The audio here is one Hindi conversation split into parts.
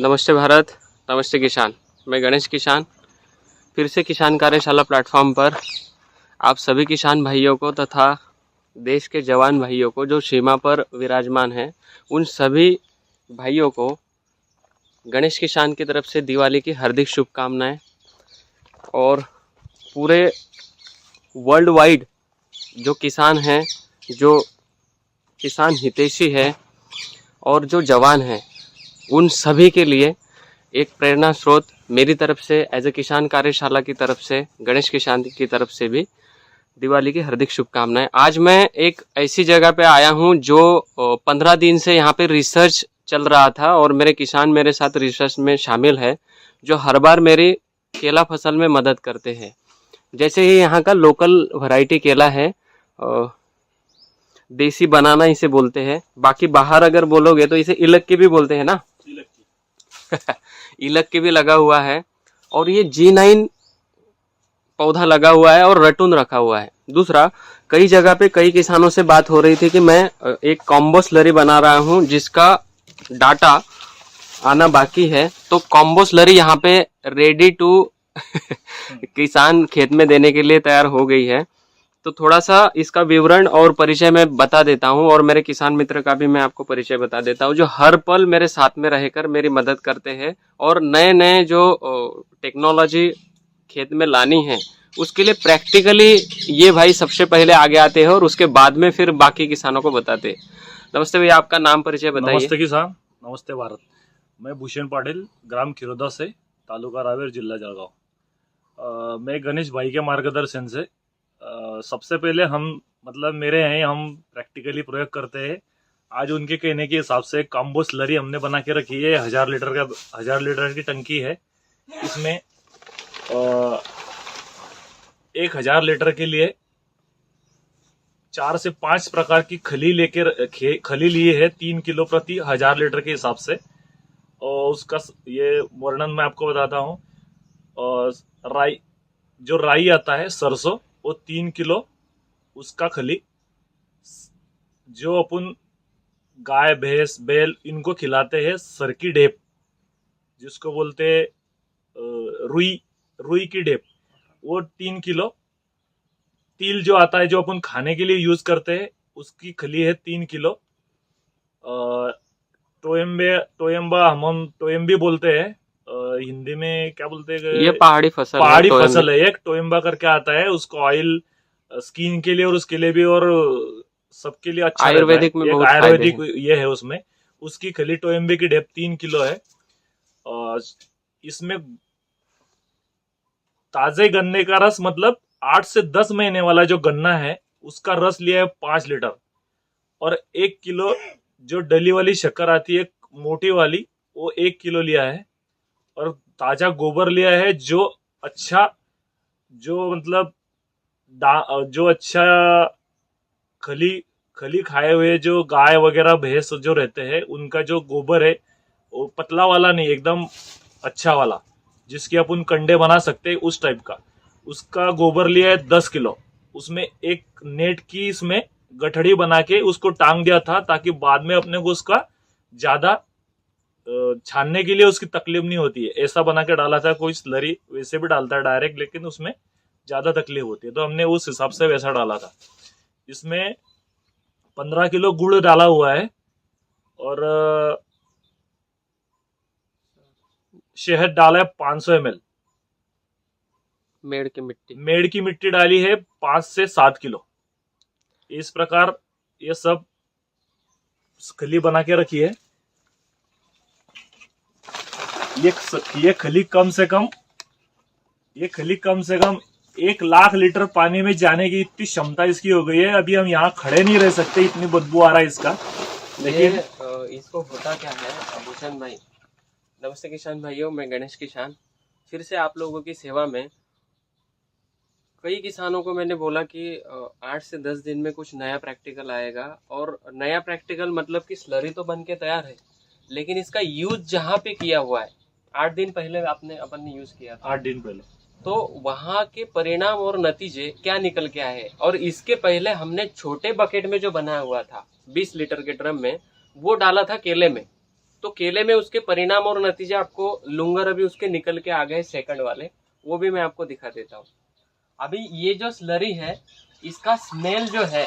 नमस्ते भारत, नमस्ते किसान। मैं गणेश किसान फिर से किसान कार्यशाला प्लेटफॉर्म पर आप सभी किसान भाइयों को तथा देश के जवान भाइयों को जो सीमा पर विराजमान हैं, उन सभी भाइयों को गणेश किसान की तरफ से दिवाली की हार्दिक शुभकामनाएं। और पूरे वर्ल्ड वाइड जो किसान हैं, जो किसान हितैषी है और जो जवान हैं, उन सभी के लिए एक प्रेरणा स्रोत मेरी तरफ से एज ए किसान कार्यशाला की तरफ से, गणेश किसान की तरफ से भी दिवाली की हार्दिक शुभकामनाएं। आज मैं एक ऐसी जगह पे आया हूं जो 15 दिन से यहाँ पे रिसर्च चल रहा था और मेरे किसान मेरे साथ रिसर्च में शामिल है, जो हर बार मेरी केला फसल में मदद करते हैं। जैसे ही यहाँ का लोकल वैरायटी केला है, देसी बनाना इसे बोलते हैं, बाकी बाहर अगर बोलोगे तो इसे इलक्की भी बोलते हैं ना। इलक्की भी लगा हुआ है और ये G9 पौधा लगा हुआ है और रटून रखा हुआ है। दूसरा, कई जगह पे कई किसानों से बात हो रही थी कि मैं एक कॉम्बो स्लरी बना रहा हूं जिसका डाटा आना बाकी है, तो कॉम्बो स्लरी यहाँ पे रेडी टू किसान खेत में देने के लिए तैयार हो गई है। तो थोड़ा सा इसका विवरण और परिचय मैं बता देता हूं और मेरे किसान मित्र का भी मैं आपको परिचय बता देता हूं, जो हर पल मेरे साथ में रहकर मेरी मदद करते हैं और नए नए जो टेक्नोलॉजी खेत में लानी है उसके लिए प्रैक्टिकली ये भाई सबसे पहले आगे आते हैं और उसके बाद में फिर बाकी किसानों को बताते हैं। नमस्ते भैया, आपका नाम परिचय बताइए। नमस्ते किसान, नमस्ते भारत। मैं भूषण पाटिल, ग्राम खिरोदा से, तालुका रावेर, जिला जळगाव। मैं गणेश भाई के मार्गदर्शन से सबसे पहले मेरे हैं, हम प्रैक्टिकली प्रयोग करते हैं। आज उनके कहने के हिसाब से कॉम्बो स्लरी हमने बना के रखी है। 1000 लीटर की टंकी है। इसमें 1000 लीटर के लिए 4 से 5 प्रकार की खली लिए है, 3 किलो प्रति 1000 लीटर के हिसाब से। और उसका ये वर्णन मैं आपको बताता हूँ। राई आता है, सरसों, वो 3 किलो उसका खली, जो अपन गाय भैंस बैल इनको खिलाते हैं, सरकी ढेप जिसको बोलते हैं, रुई की ढेप, वो 3 किलो। तिल जो आता है, जो अपन खाने के लिए यूज करते हैं, उसकी खली है 3 किलो। टोयम्बा हम टोयम्बी बोलते हैं, हिंदी में क्या बोलते हैं, ये पहाड़ी फसल है। एक टोयम्बा करके आता है, उसको ऑयल स्किन के लिए और उसके लिए भी और सबके लिए अच्छा आयुर्वेदिक में बहुत आयुर्वेदिक ये है उसमें। उसकी खली टोयम्बे की ढेप 3 किलो है। इसमें ताजे गन्ने का रस, 8 से 10 महीने वाला जो गन्ना है उसका रस लिया है 5 लीटर। और 1 किलो जो डली वाली शक्कर आती है मोटी वाली, वो 1 किलो लिया है। और ताजा गोबर लिया है, जो अच्छा खली खाए हुए जो गाय वगैरह भैंस जो रहते हैं, उनका जो गोबर है वो पतला वाला नहीं, एकदम अच्छा वाला, जिसके अपन कंडे बना सकते हैं, उस टाइप का। उसका गोबर लिया है 10 किलो। उसमें एक नेट की इसमें गठड़ी बना के उसको टांग दिया था, ताकि बाद में अपने को उसका ज्यादा छानने के लिए उसकी तकलीफ नहीं होती है। ऐसा बना के डाला था। कोई स्लरी वैसे भी डालता है डायरेक्ट, लेकिन उसमें ज्यादा तकलीफ होती है, तो हमने उस हिसाब से वैसा डाला था। इसमें 15 किलो गुड़ डाला हुआ है और शहद डाला है 500 ml। मेड़ की मिट्टी डाली है 5 से 7 किलो। इस प्रकार ये सब खली बना के रखी है। ये खली कम से कम 1 लाख लीटर पानी में जाने की इतनी क्षमता इसकी हो गई है। अभी हम यहाँ खड़े नहीं रह सकते, इतनी बदबू आ रहा है इसका। लेकिन इसको होता क्या है भूषण भाई। नमस्ते किसान भाइयों, मैं गणेश किसान फिर से आप लोगों की सेवा में। कई किसानों को मैंने बोला कि 8 से 10 दिन में कुछ नया प्रैक्टिकल आएगा, और नया प्रैक्टिकल मतलब कि स्लरी तो बन के तैयार है, लेकिन इसका यूज जहाँ पे किया हुआ है, 8 दिन पहले अपन ने यूज किया था, 8 दिन पहले, तो वहाँ के परिणाम और नतीजे क्या निकल के आए। और इसके पहले हमने छोटे बकेट में जो बनाया हुआ था 20 लीटर के ड्रम में, वो डाला था केले में, तो केले में उसके परिणाम और नतीजे आपको लूंगर अभी उसके निकल के आ गए सेकंड वाले, वो भी मैं आपको दिखा देता हूँ। अभी ये जो स्लरी है इसका स्मेल जो है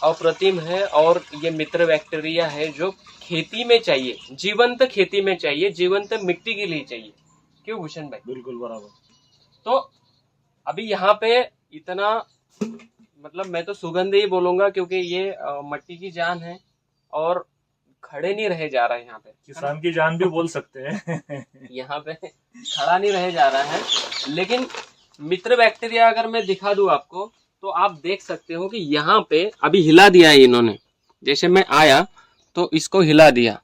अप्रतिम है, और ये मित्र बैक्टीरिया है जो खेती में चाहिए, जीवंत खेती में चाहिए, जीवंत मिट्टी के लिए चाहिए। क्यों भूषण भाई? बिल्कुल बराबर। तो अभी यहाँ पे इतना, मतलब मैं तो सुगंध ही बोलूंगा, क्योंकि ये मट्टी की जान है और खड़े नहीं रहे जा रहा है यहाँ पे, किसान की जान भी बोल सकते हैं। यहाँ पे खड़ा नहीं रहे जा रहा है। लेकिन मित्र बैक्टीरिया अगर मैं दिखा दूं आपको, तो आप देख सकते हो कि यहाँ पे अभी हिला दिया है इन्होंने, जैसे मैं आया तो इसको हिला दिया,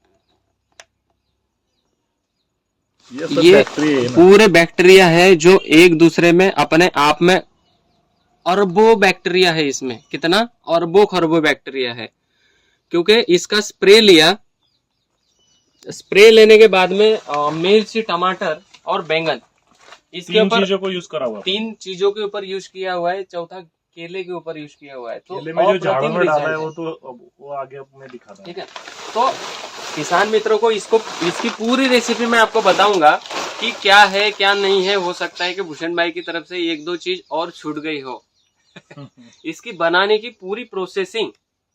ये पूरे बैक्टीरिया है जो एक दूसरे में अपने आप में, अरबों बैक्टीरिया है इसमें, कितना अरबों खरबों बैक्टीरिया है। क्योंकि इसका स्प्रे लिया, स्प्रे लेने के बाद में मिर्च, टमाटर और बैंगन, इसके ऊपर चीजों को यूज करा हुआ, 3 चीजों के ऊपर यूज किया हुआ है, चौथा केले के ऊपर यूज किया हुआ है। तो केले में जो झाड़ों में डाला है वो तो वो आगे मैं दिखा रहा हूं। ठीक है, तो किसान मित्रों को इसकी पूरी रेसिपी मैं आपको बताऊंगा कि क्या है क्या नहीं है। हो सकता है कि भूषण भाई की तरफ से 1-2 चीज और छूट गई हो। इसकी बनाने की पूरी प्रोसेसिंग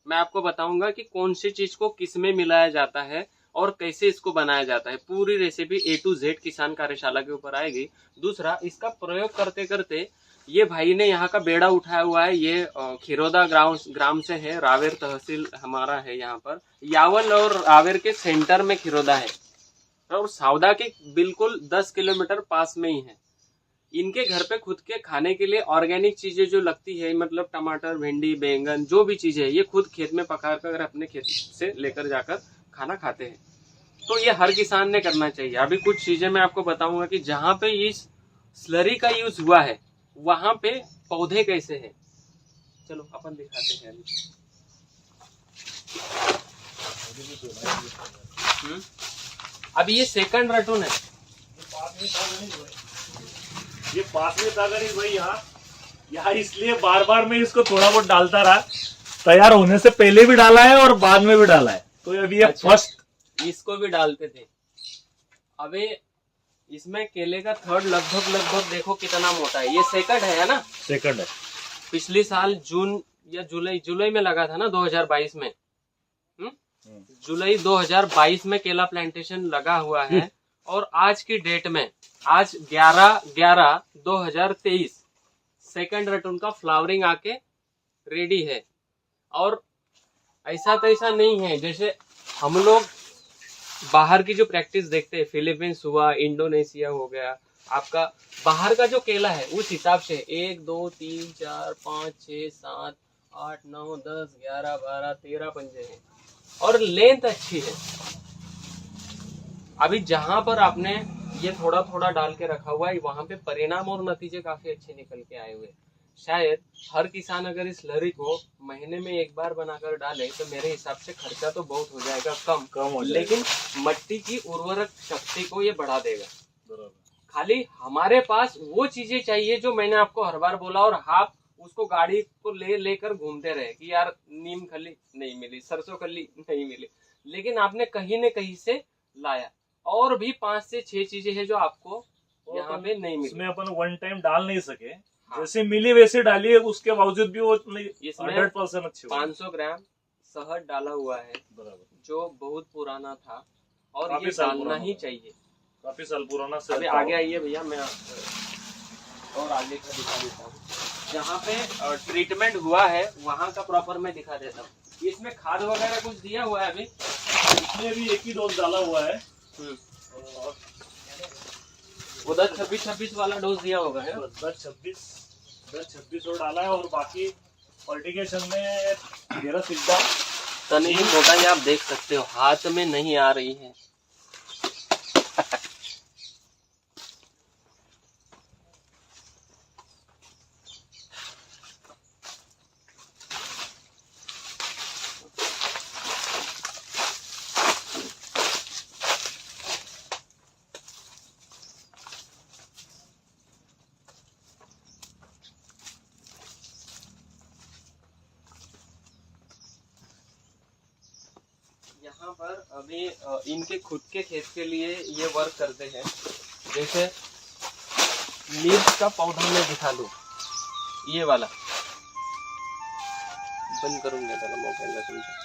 मैं आपको बताऊंगा कि कौन सी चीज को किस में मिलाया जाता है और कैसे इसको बनाया जाता है। पूरी रेसिपी A to Z किसान कार्यशाला के ऊपर आएगी। दूसरा, इसका प्रयोग करते करते ये भाई ने यहाँ का बेड़ा उठाया हुआ है। ये खिरोदा ग्राम से है, रावेर तहसील हमारा है यहाँ पर। यावल और रावेर के सेंटर में खिरोदा है और सावदा के बिल्कुल 10 किलोमीटर पास में ही है। इनके घर पे खुद के खाने के लिए ऑर्गेनिक चीजें जो लगती है, मतलब टमाटर, भिंडी, बैंगन, जो भी चीजें है ये खुद खेत में पका कर अपने खेत से लेकर जाकर खाना खाते हैं। तो ये हर किसान ने करना चाहिए। अभी कुछ चीजें मैं आपको बताऊंगा कि जहाँ पे इस स्लरी का यूज हुआ है वहां पे पौधे कैसे हैं। चलो अपन दिखाते हैं अभी। अभी ये सेकंड रटून है, ये पास में था गणेश भाई यहाँ इसलिए बार बार मैं इसको थोड़ा बहुत डालता रहा। तैयार होने से पहले भी डाला है और बाद में भी डाला है, तो अभी ये फर्स्ट। इसको भी डालते थे। अबे इसमें केले का थर्ड लगभग देखो कितना मोटा है। ये सेकंड है ना? सेकंड है। पिछले साल जून या जुलाई में लगा था ना, 2022 में। जुलाई 2022 में केला प्लांटेशन लगा हुआ है और आज की डेट में, आज 11/11/2023 सेकंड रटून का फ्लावरिंग आके रेडी है। और ऐसा तैसा नहीं है, जैसे हम लोग बाहर की जो प्रैक्टिस देखते हैं, फिलीपींस हुआ, इंडोनेशिया हो गया, आपका बाहर का जो केला है उस हिसाब से 1 2 3 4 5 6 7 8 9 10 11 12 13 पंजे हैं और लेंथ अच्छी है। अभी जहां पर आपने ये थोड़ा थोड़ा डाल के रखा हुआ है, वहां पे परिणाम और नतीजे काफी अच्छे निकल के आए हुए। शायद हर किसान अगर इस लहरी को महीने में एक बार बनाकर डाले तो मेरे हिसाब से खर्चा तो बहुत हो जाएगा कम हो जाएगा, लेकिन मिट्टी की उर्वरक शक्ति को ये बढ़ा देगा। खाली हमारे पास वो चीजें चाहिए जो मैंने आपको हर बार बोला, और आप उसको गाड़ी को लेकर घूमते रहे कि यार नीम खली नहीं मिली, सरसों खली नहीं मिली, लेकिन आपने कहीं न कहीं से लाया। और भी 5 से 6 चीजें हैं जो आपको यहाँ पे नहीं मिली। उसमें अपन वन टाइम डाल नहीं सके। हाँ। जैसे मिली वैसे डालिए, उसके बावजूद भी वो 100% अच्छी। 500 ग्राम शहद डाला हुआ है, बराबर, जो बहुत पुराना था और ये डालना ही चाहिए। काफी साल पुराना। अभी आगे आइए भैया, मैं और आगे का दिखा देता हूँ। जहाँ पे ट्रीटमेंट हुआ है वहाँ का प्रॉपर मैं दिखा देता हूँ। इसमें खाद वगैरह कुछ दिया हुआ है अभी? इसमें भी एक ही डोज डाला हुआ है। उधर 26 वाला डोज दिया होगा है? 10-26 और डाला है, और बाकी फर्टिगेशन में 13 सिद्धा तने की मोटाई आप देख सकते हो, हाथ में नहीं आ रही है। यहाँ पर अभी इनके खुद के खेत के लिए ये वर्क करते हैं। जैसे मिर्च का पौधा मैं दिखा दूँ, ये वाला बंद करूंगा त्याला मोबाईलला तुमच्या।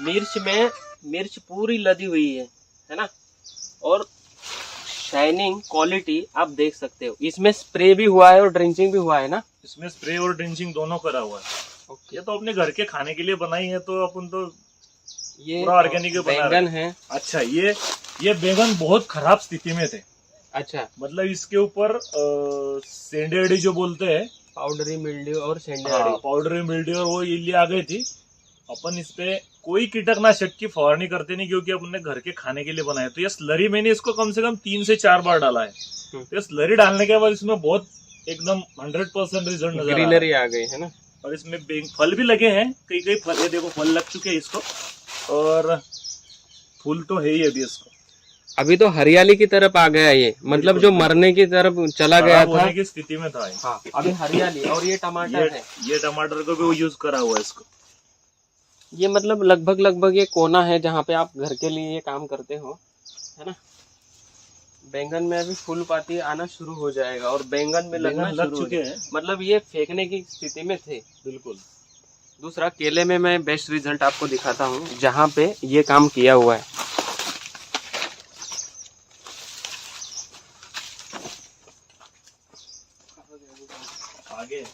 मिर्च में मिर्च पूरी लदी हुई है ना, और शाइनिंग क्वालिटी आप देख सकते हो। इसमें स्प्रे भी हुआ है और ड्रिंचिंग भी हुआ है ना। इसमें स्प्रे और ड्रिंचिंग दोनों करा हुआ है। ये तो अपने घर के खाने के लिए बनाई है, तो अपन तो ये पूरा ऑर्गेनिक बैंगन है। अच्छा, ये बैंगन बहुत खराब स्थिति में थे। अच्छा, मतलब इसके ऊपर सेंडेडी जो बोलते हैं, पाउडरी मिल्ड्यू और पाउडरी मिल्ड्यू और वो इल्ली आ गई थी। अपन इस पे कोई कीटनाशक की फवारनी करते नहीं, क्योंकि अपन ने घर के खाने के लिए बनाया। तो ये स्लरी मैंने इसको कम से कम 3 से 4 बार डाला है। तो ये स्लरी डालने के बाद इसमें बहुत एकदम 100% रिजल्ट नजर ग्रीनरी आ गई है ना। और इसमें फल भी लगे हैं, कई फल, ये देखो फल लग चुके हैं इसको, और फूल तो है ही अभी इसको। अभी तो हरियाली की तरफ आ गया ये, मतलब जो मरने की तरफ चला गया था, होने की स्थिति में था। हाँ, अभी हरियाली। और ये टमाटर है, ये टमाटर को भी यूज करा हुआ है इसको। ये मतलब लगभग ये कोना है जहाँ पे आप घर के लिए ये काम करते हो, है ना। बैंगन में अभी फूल पाती आना शुरू हो जाएगा और बैंगन में लगना लग शुरू चुके हैं। मतलब ये फेंकने की स्थिति में थे। बिल्कुल। दूसरा, केले में मैं बेस्ट रिजल्ट आपको दिखाता हूँ जहाँ पे ये काम किया हुआ है। आगे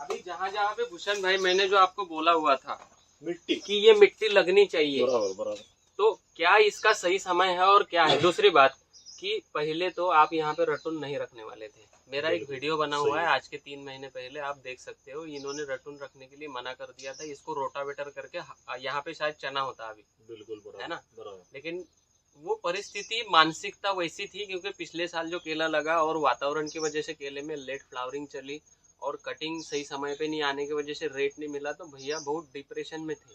अभी जहाँ पे भूषण भाई मैंने जो आपको बोला हुआ था मिट्टी कि ये मिट्टी लगनी चाहिए, बराबर। तो क्या इसका सही समय है और क्या है। दूसरी बात कि पहले तो आप यहाँ पे रटुन नहीं रखने वाले थे। मेरा एक वीडियो बना हुआ है आज के 3 महीने पहले, आप देख सकते हो। इन्होंने रटुन रखने के लिए मना कर दिया था। इसको रोटावेटर करके यहाँ पे शायद चना होता अभी, बिल्कुल है ना। लेकिन वो परिस्थिति, मानसिकता वैसी थी, क्योंकि पिछले साल जो केला लगा और वातावरण की वजह से केले में लेट फ्लावरिंग चली और कटिंग सही समय पे नहीं आने की वजह से रेट नहीं मिला, तो भैया बहुत डिप्रेशन में थे।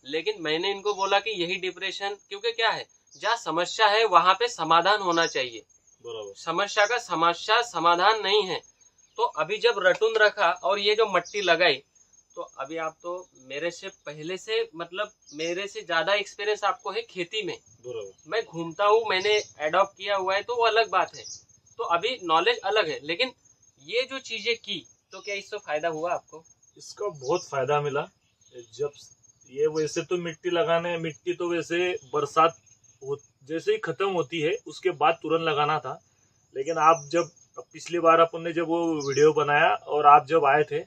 लेकिन मैंने इनको बोला कि यही डिप्रेशन, क्योंकि क्या है, जहाँ समस्या है वहां पे समाधान होना चाहिए। समस्या का समाधान नहीं है। तो अभी जब रटुन रखा और ये जो मट्टी लगाई, तो अभी आप तो मेरे से पहले से, मतलब मेरे से ज्यादा एक्सपीरियंस आपको है खेती में। मैं घूमता हूँ, मैंने एडॉप्ट किया हुआ है, तो वो अलग बात है। तो अभी नॉलेज अलग है, लेकिन ये जो चीजें की, तो क्या इससे फायदा हुआ आपको? इसका बहुत फायदा मिला। जब ये वैसे तो मिट्टी तो वैसे बरसात जैसे ही खत्म होती है उसके बाद तुरंत लगाना था। लेकिन आप जब पिछली बार अपन ने जब वो वीडियो बनाया और आप जब आए थे,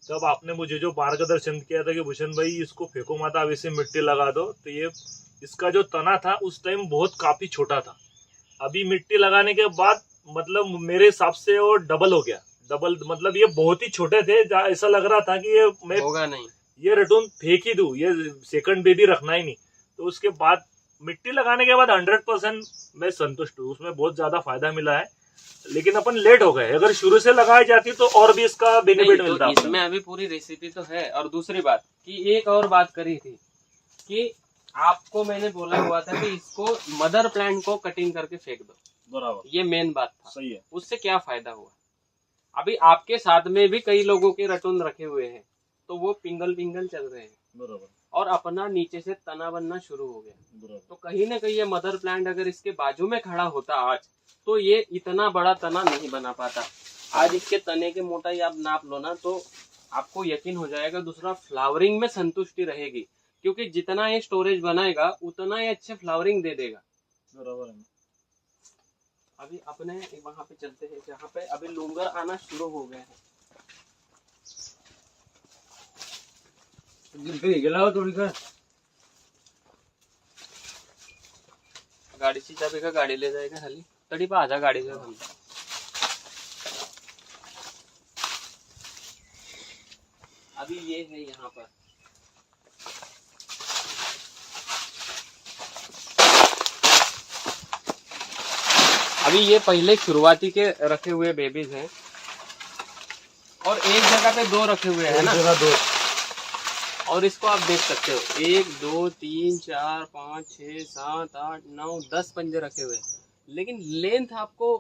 तब आपने मुझे जो मार्गदर्शन किया था कि भूषण भाई इसको फेंको मत, आप इसे मिट्टी लगा दो। तो ये इसका जो तना था उस टाइम बहुत काफी छोटा था। अभी मिट्टी लगाने के बाद मतलब मेरे हिसाब से वो डबल हो गया। डबल मतलब ये बहुत ही छोटे थे, ऐसा लग रहा था कि ये मैं होगा नहीं, ये रटून फेंक ही दूं, ये सेकंड बेबी रखना ही नहीं। तो उसके बाद मिट्टी लगाने के बाद 100% मैं संतुष्ट हूँ, उसमें बहुत ज्यादा फायदा मिला है। लेकिन अपन लेट हो गए, अगर शुरू से लगाई जाती तो और भी इसका बेनिफिट मिलता। तो इसमें अभी पूरी रेसिपी तो है। और दूसरी बात कि एक और बात करी थी कि आपको मैंने बोला हुआ था कि इसको मदर प्लांट को कटिंग करके फेंक दो, बराबर, ये मेन बात था। सही है। उससे क्या फायदा हुआ? अभी आपके साथ में भी कई लोगों के रटुन रखे हुए हैं, तो वो पिंगल चल रहे हैं, बराबर, और अपना नीचे से तना बनना शुरू हो गया। बराबर। तो कहीं ना कहीं ये मदर प्लांट अगर इसके बाजू में खड़ा होता आज, तो ये इतना बड़ा तना नहीं बना पाता। आज इसके तने की मोटाई आप नाप लो ना, तो आपको यकीन हो जाएगा। दूसरा, फ्लावरिंग में संतुष्टि रहेगी, क्योंकि जितना ये स्टोरेज बनाएगा उतना ये अच्छे फ्लावरिंग दे देगा। बराबर है। अभी अपने वहां पे चलते हैं जहाँ पे अभी लूंगर आना शुरू हो गए हैं। गाडीची चाबी का गाडी ले जाएगा खाली तरी पाजा गाडीचा समजा। अभी ये है यहाँ पर, अभी ये पहले शुरुआती के रखे हुए बेबीज हैं, और एक जगह पे 2 रखे हुए हैं ना, 2। और इसको आप देख सकते हो 1 2 3 4 5 6 7 8 9 10 पंजे रखे हुए। लेकिन लेंथ आपको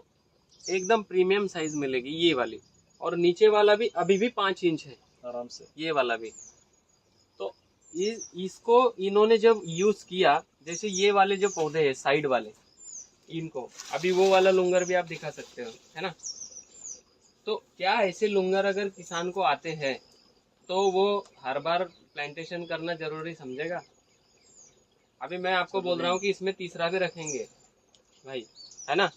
एकदम प्रीमियम साइज मिलेगी ये वाली। और नीचे वाला भी अभी भी 5 इंच है आराम से। ये वाला भी। तो इसको इन्होंने जब यूज किया, जैसे ये वाले जो पौधे हैं साइड वाले, इनको अभी वो वाला लुंगर भी आप दिखा सकते हो, है ना। तो क्या ऐसे लुंगर अगर किसान को आते हैं तो वो हर बार प्लांटेशन करना जरूरी समझेगा? अभी मैं आपको बोल रहा हूँ कि इसमें तीसरा भी रखेंगे भाई, है ना।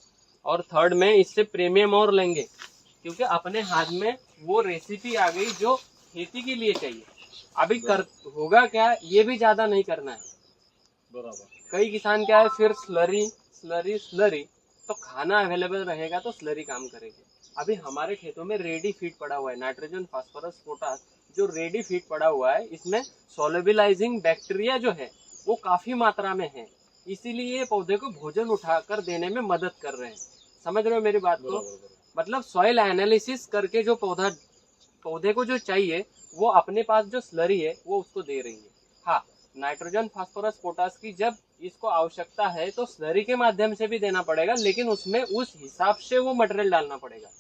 और थर्ड में इससे प्रीमियम और लेंगे, क्योंकि अपने हाथ में वो रेसिपी आ गई जो खेती के लिए चाहिए। अभी कर होगा क्या, ये भी ज्यादा नहीं करना है। बराबर। कई किसान क्या है, फिर स्लरी स्लरी स्लरी, तो खाना अवेलेबल रहेगा तो स्लरी काम करेगी। अभी हमारे खेतों में रेडी फीड पड़ा हुआ है, नाइट्रोजन फास्फोरस पोटास जो रेडी फीड पड़ा हुआ है, इसमें सोलेबिलाइजिंग बैक्टीरिया जो है वो काफी मात्रा में है, इसीलिए ये पौधे को भोजन उठाकर देने में मदद कर रहे हैं। समझ रहे हो मेरी बात को? मतलब सॉइल एनालिसिस करके जो पौधे को जो चाहिए वो अपने पास जो स्लरी है वो उसको दे रही है। हाँ, नाइट्रोजन फास्फोरस पोटास की जब इसको आवश्यकता है तो स्लरी के माध्यम से भी देना पड़ेगा, लेकिन उसमें उस हिसाब से वो मटेरियल डालना पड़ेगा,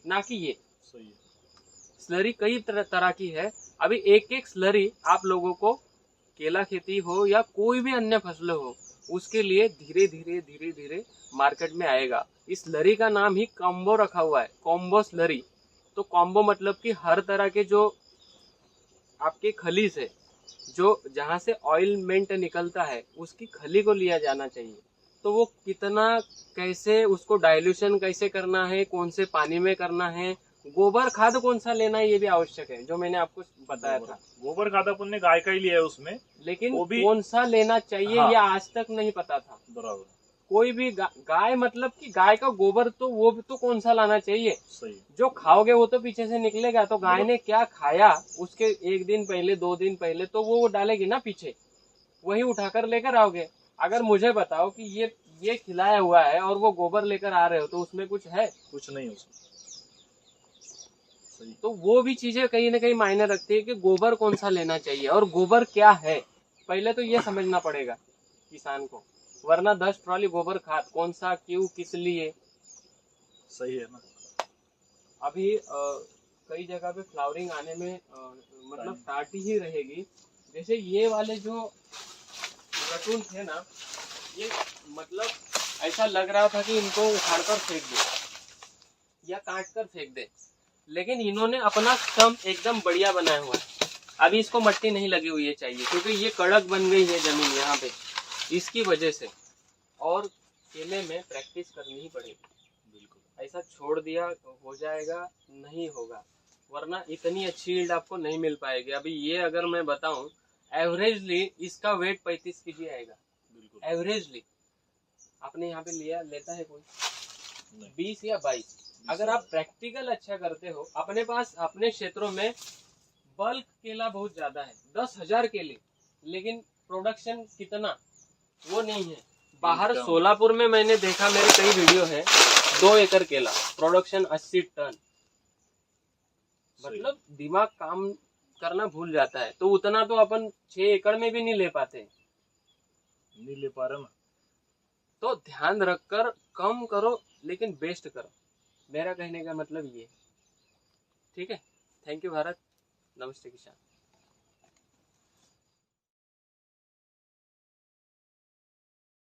ना कि ये। सही है। स्लरी कई तरह की है। अभी एक एक स्लरी आप लोगों को, केला खेती हो या कोई भी अन्य फसल हो, उसके लिए धीरे धीरे धीरे धीरे मार्केट में आएगा। इस स्लरी का नाम ही कॉम्बो रखा हुआ है, कॉम्बो स्लरी। तो कॉम्बो मतलब कि हर तरह के जो आपके खली से जो जहाँ से ऑयलमेंट निकलता है उसकी खली को लिया जाना चाहिए। तो वो कितना, कैसे उसको डाइल्यूशन कैसे करना है, कौन से पानी में करना है, गोबर खाद कौन सा लेना है ये भी आवश्यक है, जो मैंने आपको बताया था। गोबर खाद अपन ने गाय का ही लिया है उसमें, लेकिन वो भी कौन सा लेना चाहिए हाँ, ये आज तक नहीं पता था। बराबर। कोई भी गाय मतलब कि गाय का गोबर तो वो भी तो कौन सा लाना चाहिए, सही। जो खाओगे वो तो पीछे से निकलेगा। तो गाय ने क्या खाया उसके एक दिन पहले 2 दिन पहले तो वो डालेगी ना पीछे, वही उठाकर लेकर आओगे। अगर मुझे बताओ कि ये खिलाया हुआ है और वो गोबर लेकर आ रहे हो तो उसमें कुछ है? कुछ नहीं उसमें। सही। तो वो भी चीजें कहीं ना कहीं मायने रखती है कि गोबर कौन सा लेना चाहिए और गोबर क्या है, पहले तो ये समझना पड़ेगा किसान को, वरना 10 ट्रॉली गोबर खाद कौन सा, क्यों, किस लिए। सही है ना। अभी कई जगह पे फ्लावरिंग आने में मतलब स्टार्ट ही रहेगी। जैसे ये वाले जो रतून थे ना, ये मतलब ऐसा लग रहा था कि इनको उखाड़कर फेंक दे या काट कर फेंक दे, लेकिन इन्होंने अपना स्टम्प एकदम बढ़िया बनाया हुआ है। अभी इसको मट्टी नहीं लगी हुई है चाहिए, क्योंकि ये कड़क बन गई है जमीन यहाँ पे, इसकी वजह से। और केले में प्रैक्टिस करनी ही पड़ेगी। बिल्कुल ऐसा छोड़ दिया हो जाएगा, नहीं होगा, वरना इतनी अच्छी यील्ड आपको नहीं मिल पाएगी। अभी ये अगर मैं बताऊं, एवरेजली इसका वेट 35 kg आएगा। बिल्कुल एवरेजली। अपने यहाँ पे लेता है कोई 20 या 22। अगर आप प्रैक्टिकल अच्छा करते हो, अपने पास अपने क्षेत्रों में बल्क केला बहुत ज्यादा है, 10,000 केले, लेकिन प्रोडक्शन कितना वो नहीं है। बाहर सोलापुर में मैंने देखा, मेरे कई वीडियो है, 2 एकड़ केला, प्रोडक्शन 80 टन। मतलब दिमाग काम करना भूल जाता है। तो उतना तो अपन 6 एकड़ में भी नहीं ले पाते, नहीं ले पा रहे ना। तो ध्यान रखकर कम करो लेकिन बेस्ट करो, मेरा कहने का मतलब ये। ठीक है, थैंक यू भारत, नमस्ते किसान।